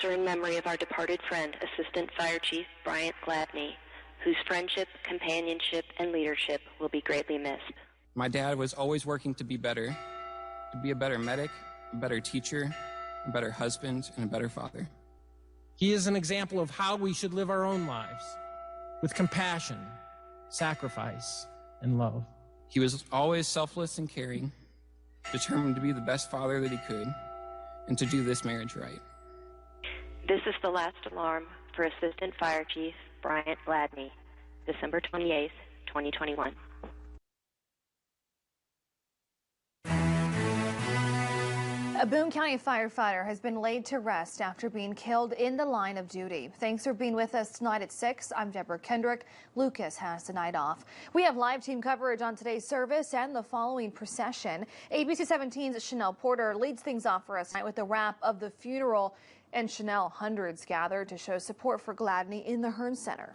In memory of our departed friend, Assistant Fire Chief Bryant Gladney, whose friendship, companionship, and leadership will be greatly missed. My dad was always working to be better, to be a better medic, a better teacher, a better husband, and a better father. He is an example of how we should live our own lives, with compassion, sacrifice, and love. He was always selfless and caring, determined to be the best father that he could, and to do this marriage right. This is the last alarm for Assistant Fire Chief Bryant Gladney, December 28th, 2021. A Boone County firefighter has been laid to rest after being killed in the line of duty. Thanks for being with us tonight at 6. I'm Deborah Kendrick. Lucas has the night off. We have live team coverage on today's service and the following procession. ABC 17's Chanel Porter leads things off for us tonight with the wrap of the funeral. And Chanel, hundreds gathered to show support for Gladney in the Hearn Center.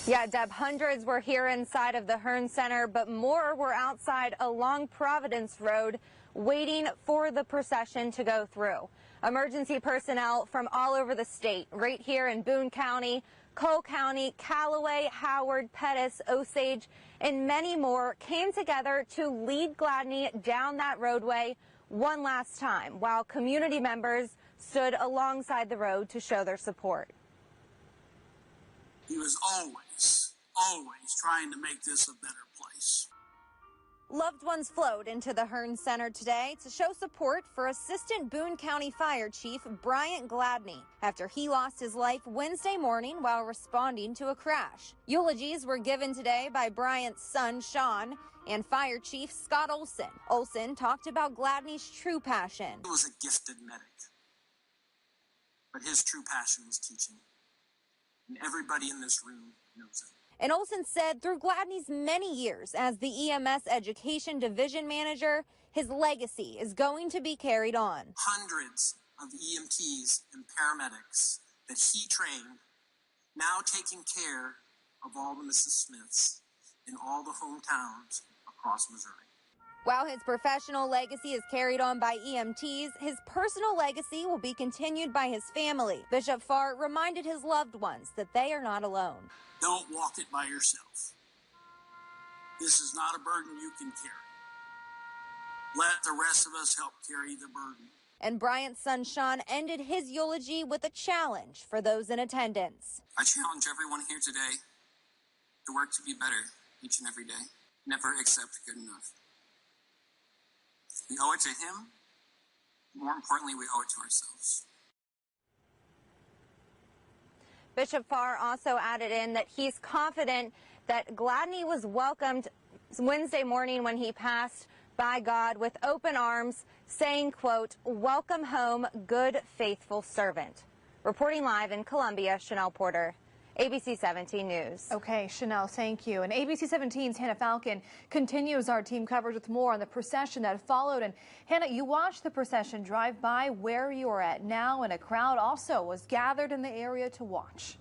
Yeah, Deb, hundreds were here inside of the Hearn Center, but more were outside along Providence Road waiting for the procession to go through. Emergency personnel from all over the state, right here in Boone County, Cole County, Callaway, Howard, Pettis, Osage, and many more came together to lead Gladney down that roadway one last time, while community members stood alongside the road to show their support. He was always trying to make this a better place. Loved ones flowed into the Hearn Center today to show support for Assistant Boone County Fire Chief Bryant Gladney after he lost his life Wednesday morning while responding to a crash. Eulogies were given today by Bryant's son, Sean, and Fire Chief Scott Olson. Olson talked about Gladney's true passion. He was a gifted medic, but his true passion was teaching. And everybody in this room knows it. And Olson said through Gladney's many years as the EMS Education Division Manager, his legacy is going to be carried on. Hundreds of EMTs and paramedics that he trained, now taking care of all the Mrs. Smiths in all the hometowns across Missouri. While his professional legacy is carried on by EMTs, his personal legacy will be continued by his family. Bishop Farr reminded his loved ones that they are not alone. Don't walk it by yourself. This is not a burden you can carry. Let the rest of us help carry the burden. And Bryant's son Sean ended his eulogy with a challenge for those in attendance. I challenge everyone here today to work to be better each and every day. Never accept good enough. We owe it to him. More importantly, we owe it to ourselves. Bishop Farr also added in that he's confident that Gladney was welcomed Wednesday morning when he passed by God with open arms, saying, quote, "Welcome home, good, faithful servant." Reporting live in Columbia, Chanel Porter, ABC 17 News. Okay, Chanel, thank you. And ABC 17's Hannah Falcon continues our team coverage with more on the procession that followed. And Hannah, you watched the procession drive by where you are at now, and a crowd also was gathered in the area to watch.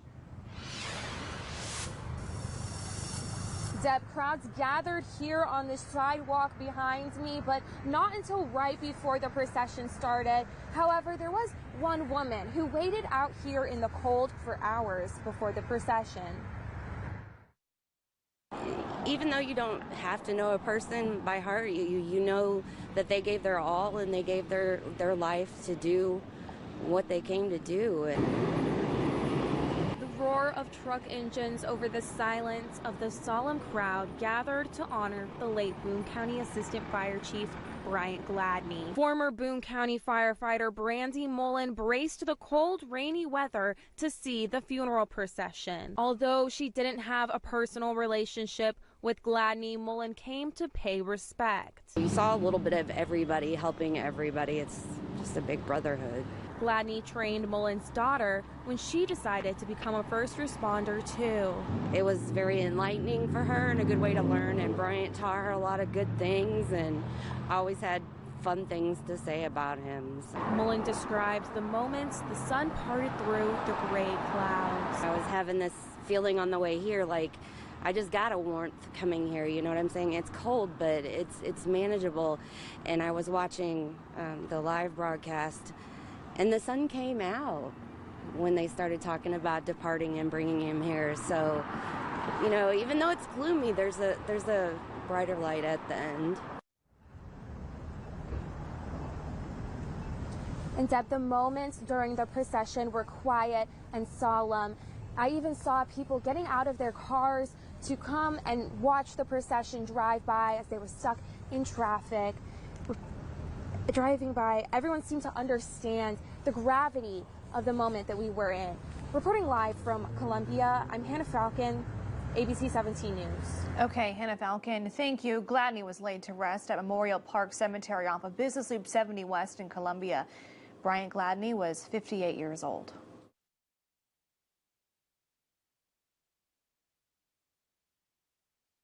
Deb, crowds gathered here on the sidewalk behind me, but not until right before the procession started. However, there was one woman who waited out here in the cold for hours before the procession. Even though you don't have to know a person by heart, you know that they gave their all and they gave their life to do what they came to do. The roar of truck engines over the silence of the solemn crowd gathered to honor the late Boone County Assistant Fire Chief Bryant Gladney. Former Boone County firefighter Brandy Mullen braced the cold, rainy weather to see the funeral procession. Although she didn't have a personal relationship with Gladney, Mullen came to pay respect. You saw a little bit of everybody helping everybody. It's just a big brotherhood. Gladney trained Mullen's daughter when she decided to become a first responder too. It was very enlightening for her and a good way to learn, and Bryant taught her a lot of good things and always had fun things to say about him. Mullen describes the moments the sun parted through the gray clouds. I was having this feeling on the way here like I just got a warmth coming here, you know what I'm saying? It's cold, but it's manageable. And I was watching the live broadcast, and the sun came out when they started talking about departing and bringing him here. So, you know, even though it's gloomy, there's a brighter light at the end. And Deb, the moments during the procession were quiet and solemn. I even saw people getting out of their cars to come and watch the procession drive by as they were stuck in traffic. Driving by, everyone seemed to understand the gravity of the moment that we were in. Reporting live from Columbia, I'm Hannah Falcon, ABC 17 News. Okay, Hannah Falcon, thank you. Gladney was laid to rest at Memorial Park Cemetery off of Business Loop 70 West in Columbia. Bryant Gladney was 58 years old.